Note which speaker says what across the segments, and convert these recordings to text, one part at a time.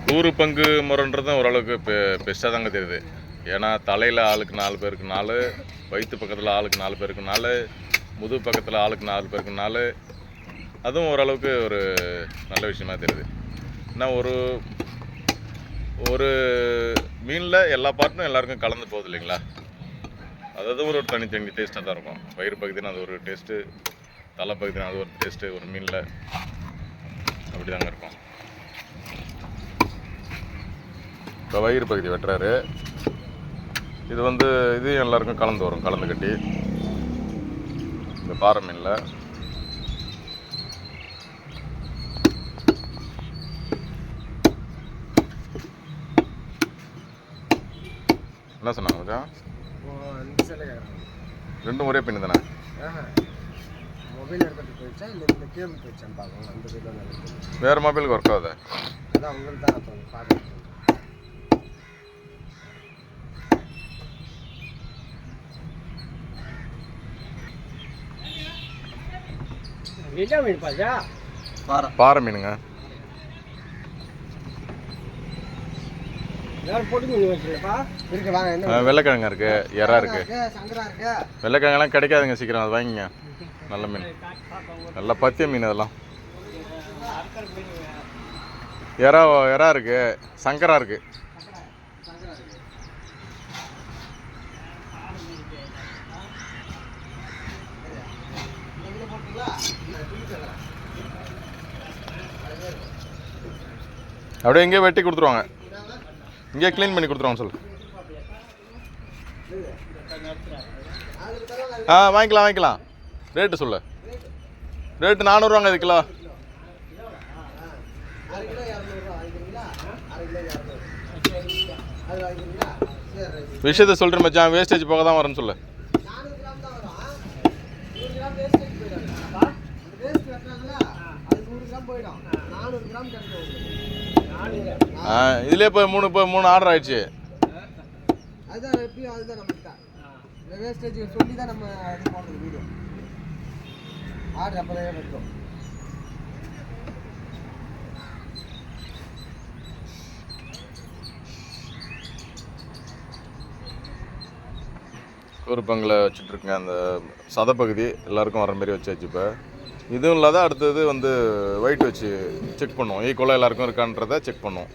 Speaker 1: கூறு பங்கு முறைன்றதும் ஓரளவுக்கு பெஸ்ட்டாக தாங்க தெரியுது. ஏன்னா தலையில் ஆளுக்கு 4 பேருக்கு 4, வயிற்று பக்கத்தில் ஆளுக்கு 4 பேருக்கு 4, முதுகு பக்கத்தில் ஆளுக்கு 4 பேருக்கு 4, அதுவும் ஓரளவுக்கு ஒரு நல்ல விஷயமா தெரியுது. ஏன்னா ஒரு மீனில் எல்லா பார்ட்டும் எல்லாருக்கும் கலந்து போகுது இல்லைங்களா. அதாவது ஒரு தனி டேஸ்ட்டாக தான் இருக்கும். வயிறு பகுதினா அது ஒரு டேஸ்ட்டு, தலை பகுதினா அது ஒரு டேஸ்ட்டு. ஒரு மீனில் அப்படி தாங்க இருக்கும். இப்போ வயிறு பகுதி வெட்டுறாரு. இது இது எல்லாருக்கும் கலந்து வரும், கலந்து கட்டி இந்த பாறை மீனில். என்ன சொன்னாங்க மச்சான்? ரெண்டும் ஒரே பின்னு தானே?
Speaker 2: மொபைல் எடுத்துகிட்டு போயிடுச்சா இல்லை இந்த கேபிள் போயிடுச்சான்னு பார்க்கணும். அந்த சைடில்
Speaker 1: வேறு மொபைலுக்கு ஒர்க் ஆகுது.
Speaker 2: அதான் உங்களுக்கு தான் அப்போ பார்க்க.
Speaker 1: பாறை மீனுங்க. வெள்ளைக்கிழங்கு இருக்கு, எறா இருக்கு. வெள்ளைக்கிழங்கெல்லாம் கிடைக்காதுங்க சீக்கிரம், அது வாங்கிங்க. நல்ல மீன், நல்ல பத்திய மீன். அதெல்லாம் எறா இருக்கு, சங்கரா இருக்கு. அப்படியே எங்கேயே வெட்டி கொடுத்துருவாங்க, இங்கே க்ளீன் பண்ணி கொடுத்துருவாங்க. சொல்லு. வாங்கிக்கலாம். ரேட்டு சொல்லு. ரேட்டு 400ரூவாங்க இது கிலோ. விஷயத்தை சொல்கிறேன் மச்சான், வேஸ்டேஜ் போக தான் வரும்னு சொல்லு. இதுலேயே இப்போ மூணு ஆர்டர் ஆயிடுச்சு.
Speaker 2: அதுதான் எப்பயும் அதுதான் நம்மகிட்ட இந்த வேஸ்டேஜ் சொல்லி தான் நம்ம இது போடுறது. வீடியோ ஆர்டர் அப்போதான் வைக்கும்.
Speaker 1: ஒரு பங்கில் வச்சுட்ருக்குங்க. அந்த சதப்பகுதி எல்லாருக்கும் வர மாதிரி வச்சாச்சு. இப்போ இதுவும் இல்லாத அடுத்தது வெயிட் வச்சு செக் பண்ணுவோம், ஈக்குவலாக எல்லாருக்கும் இருக்கான்றதை செக் பண்ணுவோம்.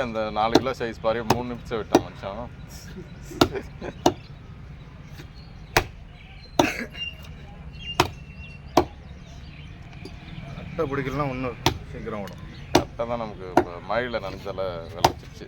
Speaker 1: அந்த 4 கிலோ சைஸ் பாரு, 3 நிமிஷம் விட்டான் மச்சான். அட்டை பிடிக்கலாம் இன்னும் சீக்கிரம் விடும். அட்டை தான் நமக்கு இப்போ மழையில் நனைஞ்சால விளைச்சிருச்சு.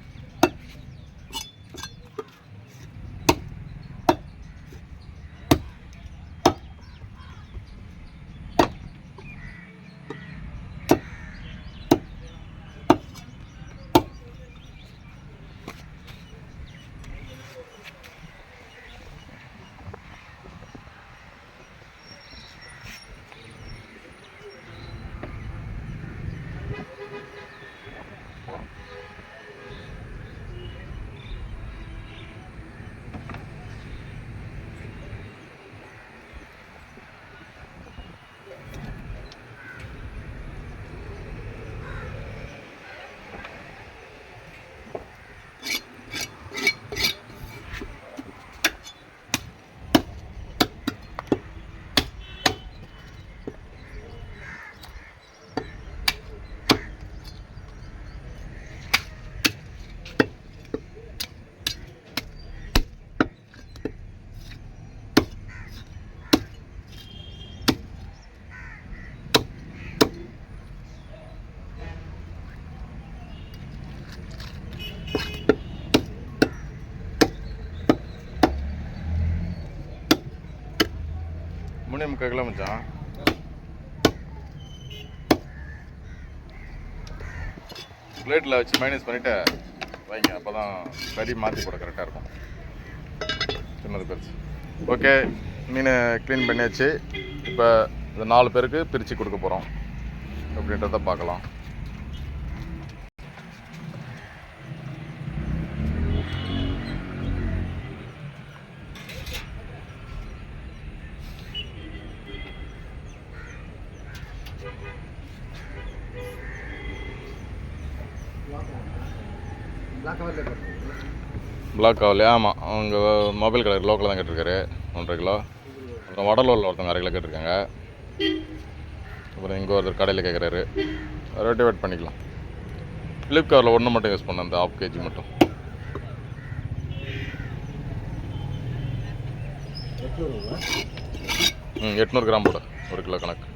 Speaker 1: மூணே முக்கால் கிலோ மச்சான். பிளேட்டில் வச்சு மைனஸ் பண்ணிவிட்டு வைங்க, அப்போ தான் கறி மாற்றி போட கரெக்டாக இருக்கும். சின்னது பெருசு. ஓகே, மீன் க்ளீன் பண்ணியாச்சு. இப்போ இந்த 4 பேருக்கு பிரித்து கொடுக்க போகிறோம் அப்படின்றத பார்க்கலாம். பிளாக் கவலையா? ஆமாம், அவங்க மொபைல் கலர் லோக்கலில் தான் கேட்டிருக்காரு 1.5 கிலோ. அப்புறம் வடலூரில் ஒருத்தவங்க 1/2 கிலோ கேட்டிருக்காங்க. அப்புறம் இங்கே ஒருத்தர் கடையில் கேட்குறாரு. ரொட்டேட் பண்ணிக்கலாம். ஃப்ளிப்கார்ட்டில் ஒன்று மட்டும் யூஸ் பண்ணேன், அந்த 1/2 kg மட்டும். 800 கிராம் போட 1 கிலோ கணக்கு.